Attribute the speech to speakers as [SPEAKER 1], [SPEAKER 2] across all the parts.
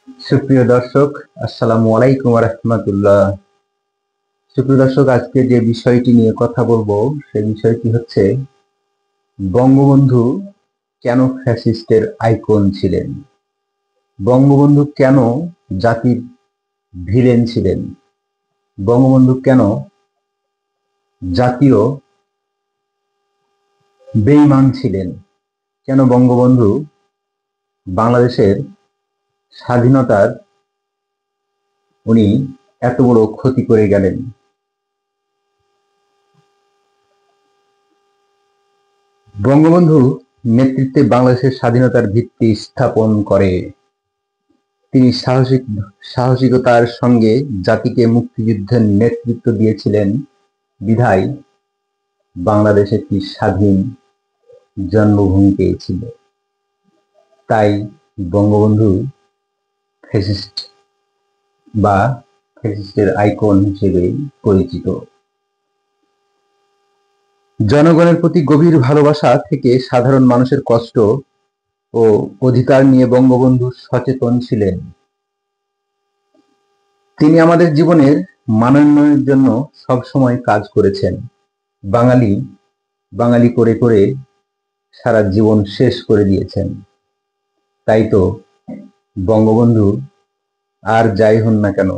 [SPEAKER 1] সুপ্রিয় দর্শক, আসসালামু আলাইকুম রাহমাতুল্লাহ। সুপ্রিয় দর্শক, আজকে যে বিষয়টি নিয়ে কথা বলবো সেই বিষয়টি হচ্ছে বঙ্গবন্ধু কেন ফ্যাসিস্টের আইকন ছিলেন, বঙ্গবন্ধু কেন জাতির ভিলেন ছিলেন, বঙ্গবন্ধু কেন জাতীয় বেঈমান ছিলেন, কেন বঙ্গবন্ধু বাংলাদেশের স্বাধীনতার উনি এত বড় ক্ষতি করে গেলেন। বঙ্গবন্ধু নেতৃত্বে বাংলাদেশের স্বাধীনতার ভিত্তি স্থাপন করে। তিনি সাহসিকতার সঙ্গে জাতিকে মুক্তিযুদ্ধের নেতৃত্ব দিয়েছিলেন বিধায় বাংলাদেশ একটি স্বাধীন জন্মভূমি পেয়েছিল। তাই বঙ্গবন্ধু ফ্যাসিস্ট বা ফ্যাসিস্টের আইকন হিসেবে পরিচিত। জনগণের প্রতি গভীর ভালোবাসা থেকে সাধারণ মানুষের কষ্ট ও অধিকার নিয়ে বঙ্গবন্ধু সচেতন ছিলেন। তিনি আমাদের জীবনের মানোন্নয়নের জন্য সবসময় কাজ করেছেন। বাঙালি বাঙালি করে করে সারা জীবন শেষ করে দিয়েছেন। তাই তো বঙ্গবন্ধু আর যাই হন না কেন,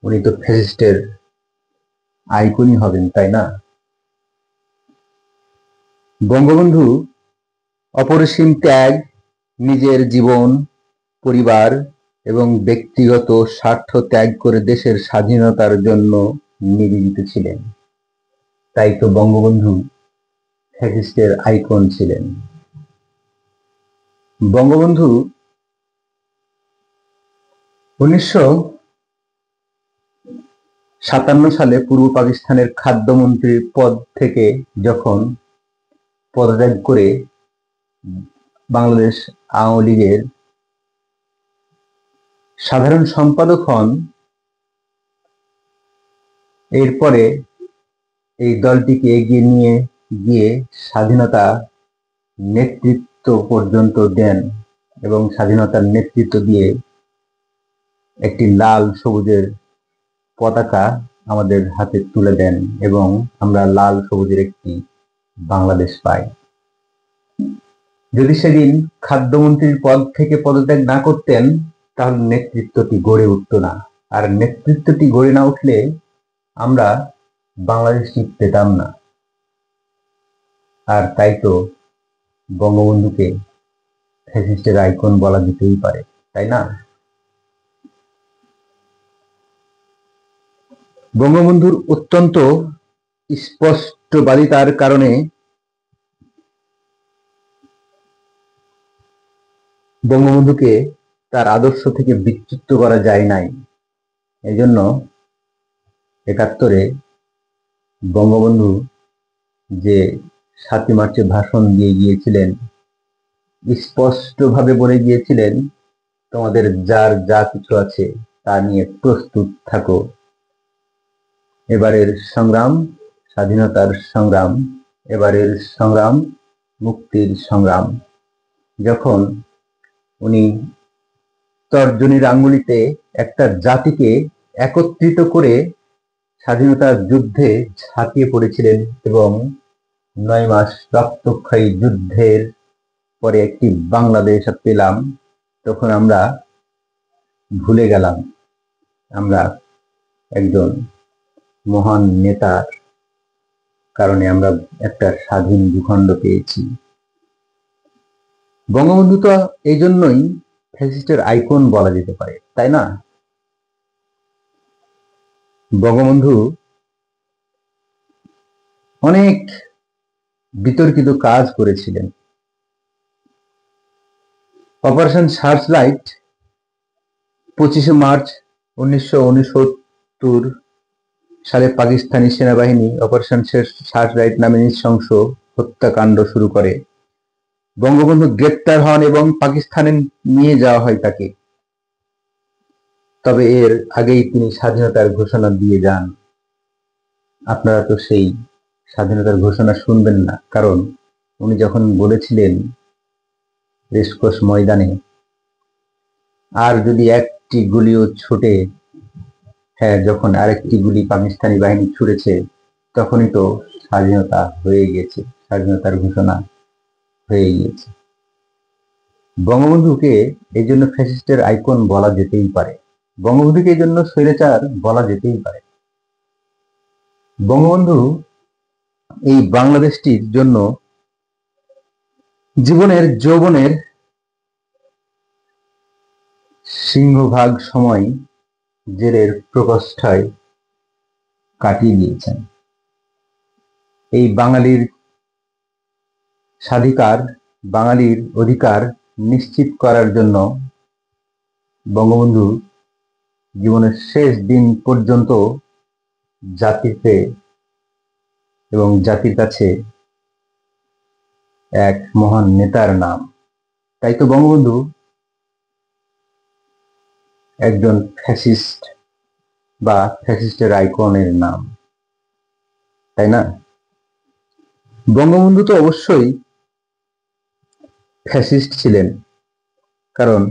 [SPEAKER 1] উনি তো ফ্যাসিস্টের আইকনই হবেন, তাই না? বঙ্গবন্ধু অপরিসীম ত্যাগ, নিজের জীবন, পরিবার এবং ব্যক্তিগত স্বার্থ ত্যাগ করে দেশের স্বাধীনতার জন্য নিবেদিত ছিলেন। তাই তো বঙ্গবন্ধু ফ্যাসিস্টের আইকন ছিলেন। বঙ্গবন্ধু 1957 সালে পূর্ব পাকিস্তানের খাদ্যমন্ত্রীর পদ থেকে যখন পদত্যাগ করে বাংলাদেশ আওয়ামী লীগের সাধারণ সম্পাদক হন, এরপরে এই দলটিকে এগিয়ে নিয়ে গিয়ে স্বাধীনতা নেতৃত্ব পর্যন্ত দেন এবং স্বাধীনতার নেতৃত্ব দিয়ে একটি লাল সবুজের পতাকা আমাদের হাতে তুলে দেন এবং আমরা লাল সবুজের একটি বাংলাদেশ পাই। যদি সেদিন খাদ্যমন্ত্রীর পদ থেকে পদত্যাগ না করতেন তাহলে নেতৃত্বটি গড়ে উঠত না, আর নেতৃত্বটি গড়ে না উঠলে আমরা বাংলাদেশটি পেতাম না। আর তাই তো বঙ্গবন্ধুকে ফ্যাসিস্টের আইকন বলা যেতেই পারে, তাই না? বঙ্গবন্ধুর অত্যন্ত স্পষ্টবাদিতার কারণে বঙ্গবন্ধুকে তার আদর্শ থেকে বিচ্যুত করা যায় নাই। এজন্য 71-এ বঙ্গবন্ধু যে 7ই মার্চে ভাষণ দিয়ে গিয়েছিলেন, স্পষ্টভাবে বলে গিয়েছিলেন, তোমাদের যার যা কিছু আছে তা নিয়ে প্রস্তুত থাকো। এবারের সংগ্রাম স্বাধীনতার সংগ্রাম, এবারের সংগ্রাম মুক্তির সংগ্রাম। যখন উনি তর্জনীর আঙ্গুলিতে একটা জাতিকে একত্রিত করে স্বাধীনতার যুদ্ধে ঝাঁপিয়ে পড়েছিলেন এবং 9 মাস রক্তক্ষয়ী যুদ্ধের পরে একটি বাংলাদেশ পেলাম, তখন আমরা ভুলে গেলাম আমরা একজন মহান নেতার কারণে আমরা একটা স্বাধীন ভূখণ্ড পেয়েছি। বঙ্গবন্ধু তো এই জন্যই ফ্যাসিস্টের আইকন বলা যেতে পারে, তাই না? বঙ্গবন্ধু অনেক বিতর্কিত কাজ করেছিলেন। অপারেশন সার্চলাইট 25শে মার্চ 1969 সালে পাকিস্তানি সেনাবাহিনী অপারেশন সার্চলাইট নামে নৃশংস হত্যাকাণ্ড শুরু করে। বঙ্গবন্ধু গ্রেপ্তার হন এবং পাকিস্তানে নিয়ে যাওয়া হয় তাকে। তবে এর আগেই তিনি স্বাধীনতার ঘোষণা দিয়ে যান। আপনারা তো সেই স্বাধীনতার ঘোষণা শুনবেন না, কারণ উনি যখন বলেছিলেন রেসকোর্স ময়দানে আর যদি একটি গুলিও ছুটে, হ্যাঁ, যখন আরেকটি গুলি পাকিস্তানি বাহিনী ছুড়েছে তখনই তো স্বাধীনতা হয়ে গেছে, স্বাধীনতার ঘোষণা হয়ে গিয়েছে। বঙ্গবন্ধুকে এই জন্য ফ্যাসিস্টের আইকন বলা যেতেই পারে, বঙ্গবন্ধুকে এই জন্য স্বৈরাচার বলা যেতেই পারে। বঙ্গবন্ধু এই বাংলাদেশটির জন্য জীবনের যৌবনের সিংহভাগ সময় জেলের প্রকোষ্ঠে কাটিয়ে দিয়েছেন। এই বাঙালির স্বাধিকার, বাঙালির অধিকার নিশ্চিত করার জন্য বঙ্গবন্ধু জীবনের শেষ দিন পর্যন্ত জাতিতে এবং জাতির কাছে এক মহান নেতার নাম। তাই তো বঙ্গবন্ধু একজন ফ্যাসিস্ট বা ফ্যাসিস্টের আইকনের নাম, তাই না? বঙ্গবন্ধু তো অবশ্যই ফ্যাসিস্ট ছিলেন, কারণ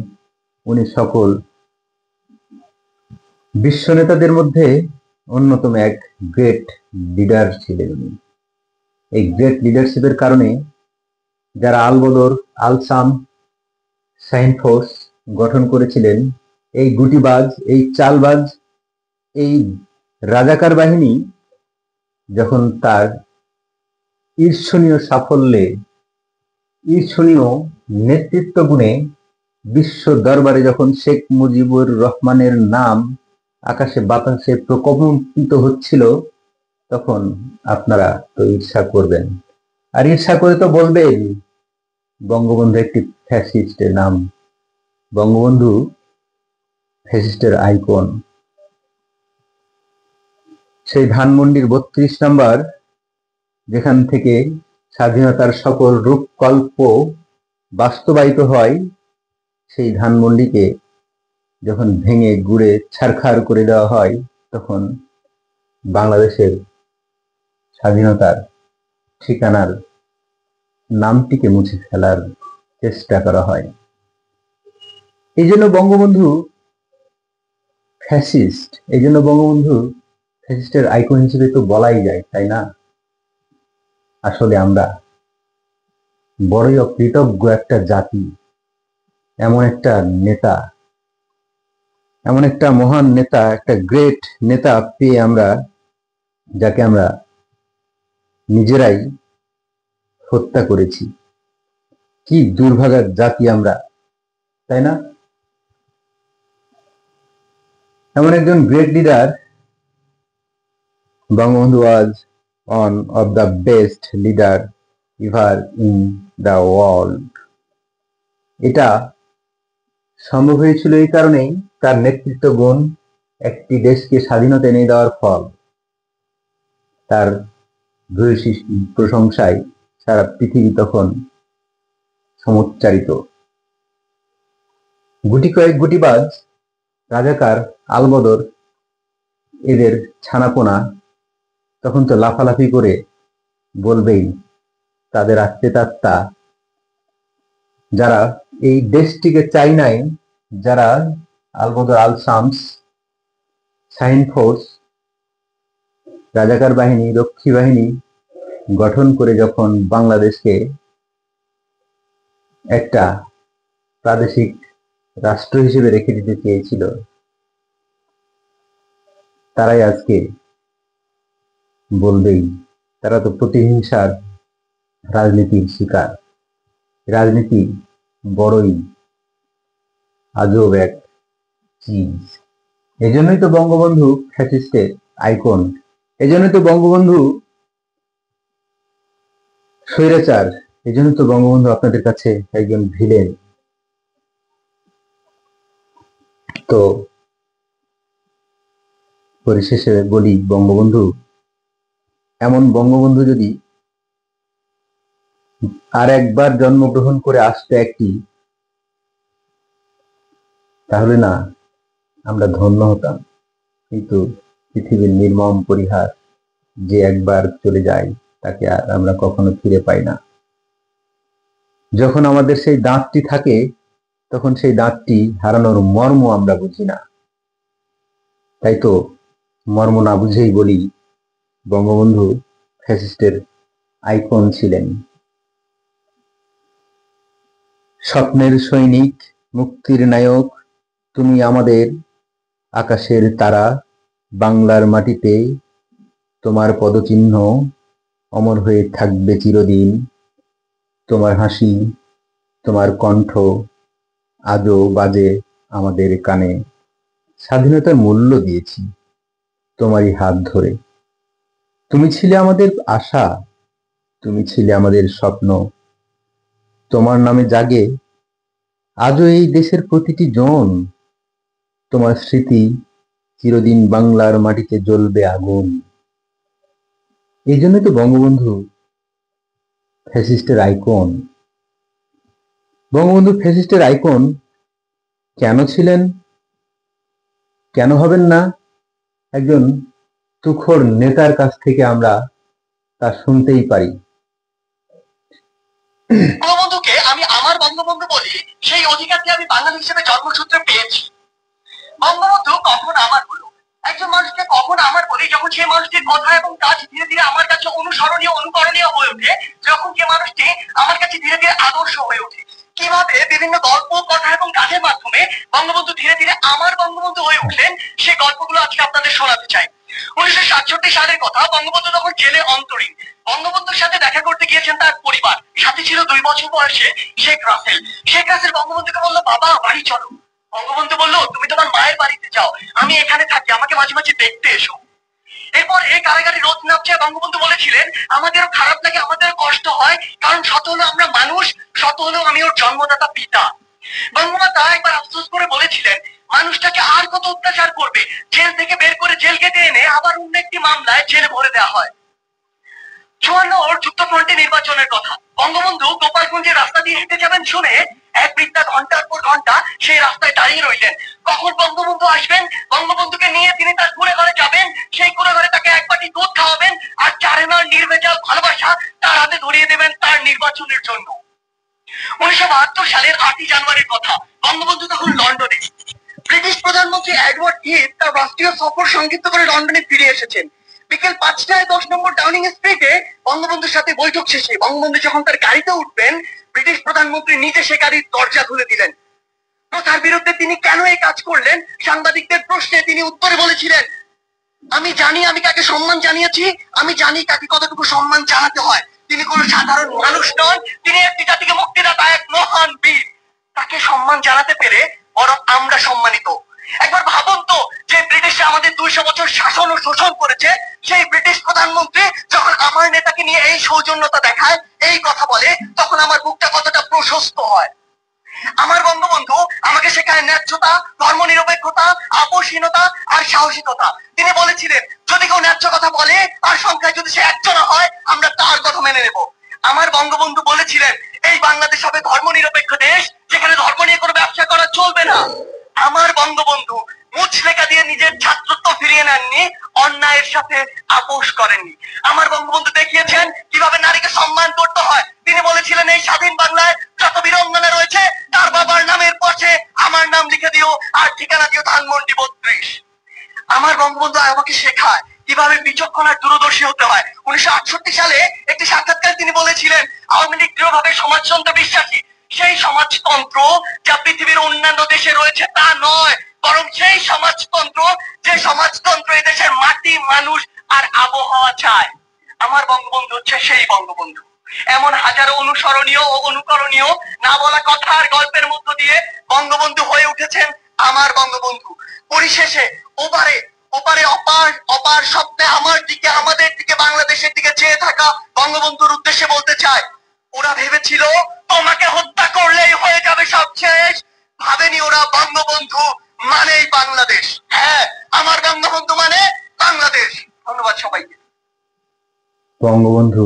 [SPEAKER 1] উনি সকল বিশ্ব নেতাদের মধ্যে অন্যতম এক গ্রেট লিডার ছিলেন। উনি এই গ্রেট লিডারশিপের কারণে যারা আলবদর, আলসাম, শাহিন ফোর্স গঠন করেছিলেন, এই গুটিবাজ, এই চালবাজ, এই রাজাকার বাহিনী যখন তার ঈর্ষণীয় সাফল্যে, ঈর্ষণীয় নেতৃত্ব গুণে বিশ্ব দরবারে যখন শেখ মুজিবুর রহমানের নাম আকাশে বাতাসে প্রকম্পিত হচ্ছিল, তখন আপনারা তো ঈর্ষা করবেন, আর ঈর্ষা করে তো বলবেন বঙ্গবন্ধু একটি ফ্যাসিস্টের নাম, বঙ্গবন্ধু ফ্যাসিস্টের আইকন। সেই ধানমন্ডির ৩২ নম্বর, যেখান থেকে স্বাধীনতার সকল রূপকল্প বাস্তবায়িত হয়, সেই ধানমন্ডিকে যখন ভেঙে গুড়ে ছারখার করে দেওয়া হয়, তখন বাংলাদেশের স্বাধীনতার ঠিকানার নামটিকে মুছে ফেলার চেষ্টা করা হয়। এই জন্য বঙ্গবন্ধু ফ্যাসিস্ট, এই জন্য বঙ্গবন্ধু ফ্যাসিস্টের আইকন হিসেবে তো বলাই যায়, তাই না? আসলে আমরা বড়ই অকৃতজ্ঞ একটা জাতি, এমন একটা নেতা, এমন একটা মহান নেতা, একটা গ্রেট নেতা পেয়ে আমরা, যাকে আমরা নিজেরাই হত্যা করেছি। কি দুর্ভাগার জাতি আমরা, তাই না? এমন একজন great leader, Bangabandhu was one of the best leader ever in the world. এটা সম্ভব হয়েছিল এই কারণেই, তার নেতৃত্ব গুণ একটি দেশকে স্বাধীনতা এনে দেওয়ার ফল। তার ভূয়সী প্রশংসায় সারা পৃথিবী তখন সমুচ্চারিত। গুটি কয়েক গুটিবাজ, রাজাকার, আলবদর, এদের ছানাপোনা তখন তো লাফালাফি করে বলবেই তাদের আত্মীয়তা, যারা এই দেশটিকে চাই নাই, যারা আলবদর, আল শামস, শাহিন ফোর্স, রাজাকার বাহিনী, রক্ষী বাহিনী গঠন করে যখন বাংলাদেশকে একটা প্রাদেশিক রাষ্ট্র হিসেবে রেখে দিতে চেয়েছিল, তারাই আজকে বলবেই তারা তো প্রতিহিংসার রাজনীতির শিকার। রাজনীতি বড়ই আজব এক চিজ। এজন্যই তো বঙ্গবন্ধু ফ্যাসিস্টের আইকন, এজন্যই তো বঙ্গবন্ধু স্বৈরাচার, এজন্য তো বঙ্গবন্ধু আপনাদের কাছে একজন ভিলেন। তো পরিশেষে বলি, বঙ্গবন্ধু, এমন বঙ্গবন্ধু যদি আর একবার জন্মগ্রহণ করে আসতো একটি, তাহলে না আমরা ধন্য হতাম। কিন্তু পৃথিবীর নির্মম পরিহার, যে একবার চলে যায় তাকে আর আমরা কখনো ফিরে পাই না। যখন আমাদের সেই দাঁতটি থাকে তখন সেই দাঁতটি হারানোর মর্ম আমরা বুঝি না। তাই তো মর্ম না বুঝেই বলি, বঙ্গবন্ধু ফ্যাসিস্টের আইকন ছিলেন। স্বপ্নের সৈনিক, মুক্তির নায়ক, তুমি আমাদের আকাশের তারা, বাংলার মাটিতে তোমার পদচিহ্ন অমর হয়ে থাকবে চিরদিন। তোমার হাসি, তোমার কণ্ঠ আজও বাজে আমাদের কানে। স্বাধীনতার মূল্য দিয়েছি তোমারই হাত ধরে। তুমি ছিলে আমাদের আশা, তুমি ছিলে আমাদের স্বপ্ন। তোমার নামে জাগে আজও এই দেশের প্রতিটি জন। তোমার স্মৃতি চিরদিন বাংলার মাটিতে জ্বলবে আগুন। এই জন্যই তো বঙ্গবন্ধু ফ্যাসিস্টের আইকন। বঙ্গবন্ধু ফ্যাসিস্টের আইকন কেন ছিলেন, কেন হবেন না? একজন তুখোড় নেতার কাছ থেকে আমরা তা শুনতেই পারি।
[SPEAKER 2] বঙ্গবন্ধুকে আমি আমার বঙ্গবন্ধু বলি, সেই অধিকারটি আমি বাঙালি হিসেবে জন্মসূত্রে পেয়েছি। বঙ্গবন্ধু কখন আমার হলো? একজন মানুষকে কখন আমার বলি? যখন সেই মানুষটির কথা এবং কাজ ধীরে ধীরে আমার কাছে অনুসরণীয়, অনুকরণীয় হয়ে ওঠে। যখন যে মানুষটি আমার কাছে ধীরে ধীরে আদর্শ হয়ে ওঠে। কিভাবে বিভিন্ন গল্প, কথা এবং কাজের মাধ্যমে বঙ্গবন্ধু ধীরে ধীরে আমার বঙ্গবন্ধু হয়ে উঠলেন, সেই গল্পগুলো আজকে আপনাদের শোনাতে চাই। 1967 সালের কথা। বঙ্গবন্ধু তখন জেলে অন্তরীণ। বঙ্গবন্ধুর সাথে দেখা করতে গিয়েছেন তার পরিবার। সাথে ছিল 2 বছর বয়সে শেখ রাসেল। শেখ রাসেল বঙ্গবন্ধুকে বললো, বাবা বাড়ি চলো। বঙ্গবন্ধু বললো, তুমি তোমার মায়ের বাড়িতে যাও, আমি এখানে থাকি, আমাকে মাঝে মাঝে দেখতে এসো। এরপর এই কারাগারে রোদ নামছে। বঙ্গবন্ধু বলেছিলেন, আমাদেরও খারাপ লাগে, আমাদেরও কষ্ট হয়, কারণ শত হলেও আমরা মানুষ, শত হলেও আমি ওর জন্মদাতা পিতা। বঙ্গমাতা একবার আফসোস করে বলেছিলেন, মানুষটাকে আর কত অত্যাচার করবে, জেল থেকে বের করে জেল কেটে এনে আবার অন্য একটি মামলায় জেলে ভরে দেওয়া হয়। 54 যুক্তফ্রন্টে নির্বাচনের কথা। বঙ্গবন্ধু গোপালগঞ্জের রাস্তা দিয়ে হেঁটে যাবেন শুনে এক বৃদ্ধা ঘন্টার পর ঘন্টা সেই রাস্তায় দাঁড়িয়ে রইলেন। কখন বঙ্গবন্ধু আসবেন? বঙ্গবন্ধুকে নিয়ে তিনি তার কুড়ে ঘরে যাবেন। সেই কুড়ে ঘরে তাকে এক বাটি দুধ খাওয়াবেন, আর চারেনার নির্ভেজাল ভালোবাসা তার হাতে ধরিয়ে দেবেন তার নির্বাচনের জন্য। 1972 সালের 8 জানুয়ারির কথা। বঙ্গবন্ধু তখন লন্ডনে। ব্রিটিশ প্রধানমন্ত্রী এডওয়ার্ড হিথ তার রাষ্ট্রীয় সফর সংক্ষিপ্ত করে লন্ডনে ফিরে এসেছেন। বিকেল 5টায় 10 নম্বর ডাউনিং স্ট্রিটে বঙ্গবন্ধুর সাথে বৈঠক শেষে বঙ্গবন্ধু যখন তার গাড়িতে উঠবেন, ব্রিটিশ প্রধানমন্ত্রী নিজে সে গাড়ির দরজা খুলে দিলেন। প্রথার বিরুদ্ধে তিনি কেন এই কাজ করলেন? সাংবাদিকদের প্রশ্নে তিনি উত্তরে বলেছিলেন, আমি জানি আমি কাকে সম্মান জানিয়েছি, আমি জানি কাকে কতটুকু সম্মান জানাতে হয়। তিনি কোন সাধারণ মানুষ নন, তিনি একটি জাতিকে মুক্তিদাতা, এক মহান বীর। তাকে সম্মান জানাতে পেরে বরং আমরা সম্মানিত। একবার ভাবুন তো, যে ব্রিটিশরা আমাদের 200 বছর শাসন ও শোষণ করেছে, সেই ব্রিটিশ প্রধানমন্ত্রী যখন আমার নেতাকে নিয়ে এই সৌজন্যতা দেখায়, এই কথা বলে, তখন আমার বুকটা কতটা প্রশস্ত হয়। আমার বঙ্গবন্ধু আমাকে শেখায় ন্যায্যতা, ধর্মনিরপেক্ষতা, আপোষহীনতা আর সাহসিকতা। তিনি বলেছিলেন, যদি কেউ ন্যায্য কথা বলে আর সংখ্যায় যদি সে একজন হয়, আমরা তার কথা মেনে নেব। আমার বঙ্গবন্ধু বলেছিলেন, এই বাংলাদেশ হবে ধর্মনিরপেক্ষ দেশ, যেখানে ধর্ম নিয়ে কোনো ব্যবসা করা চলবে না। আমার বঙ্গবন্ধু মুচলেখা দিয়ে নিজের ছাত্রত্ব ফিরিয়ে নেননি, অন্যায়ের সাথে আপোষ করেননি। আমার বঙ্গবন্ধু দেখিয়েছেন কিভাবে নারীকে সম্মান করতে হয়। তিনি বলেছিলেন, এই স্বাধীন বাংলায় যত বীরঙ্গনা রয়েছে, তার বাবার নামের পাশে আমার নাম লিখে দিও, আর ঠিকানা দিও ধানমন্ডি 32। আমার বঙ্গবন্ধু আমাকে শেখায় কিভাবে বিচক্ষণ আর দূরদর্শী হতে হয়। 1968 সালে একটি সাক্ষাৎকারে তিনি বলেছিলেন, আওয়ামী লীগ দৃঢ়ভাবে সমাজতন্ত্র বিশ্বাসী। সেই সমাজতন্ত্র যা পৃথিবীর অন্যান্য দেশে রয়েছে তা নয়, বরং সেই সমাজতন্ত্র যে সমাজতন্ত্র এদেশের মাটি, মানুষ আর আবহাওয়া চায়। আমার বঙ্গবন্ধু হচ্ছে সেই বঙ্গবন্ধু। এমন হাজারো অনুসরণীয় ও অনুকরণীয় না বলা কথা আর গল্পের মধ্য দিয়ে বঙ্গবন্ধু হয়ে উঠেছেন আমার বঙ্গবন্ধু। পরিশেষে ওপারে ওপারে অপার অপার স্বপ্নে আমার দিকে, আমাদের দিকে, বাংলাদেশের দিকে চেয়ে থাকা বঙ্গবন্ধুর উদ্দেশ্যে বলতে চাই, ওরা ভেবেছিল তোমাকে হত্যা করলেই হয়ে যাবে সব শেষ। ভাবেনি ওরা বঙ্গবন্ধু মানেই বাংলাদেশ। হ্যাঁ, আমার বঙ্গবন্ধু মানে বাংলাদেশ। ধন্যবাদ সবাইকে।
[SPEAKER 1] বঙ্গবন্ধু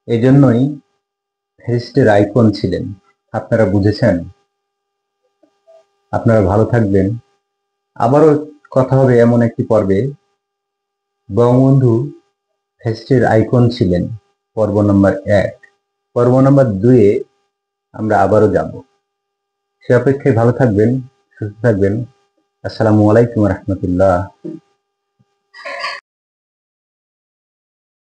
[SPEAKER 1] এজন্যই ফ্যাসিস্টের আইকন ছিলেন। আপনারা বুঝেছেন? আপনারা ভালো থাকবেন। আবারও কথা হবে এমন একটি পর্বে। বঙ্গবন্ধু ফ্যাসিস্টের আইকন ছিলেন পর্ব নাম্বার 1। পর্ব নাম্বার 2-এ আমরা আবারও যাব। সে অপেক্ষায় ভালো থাকবেন, সুস্থ থাকবেন। আসসালামু আলাইকুম রহমতুল্লাহ।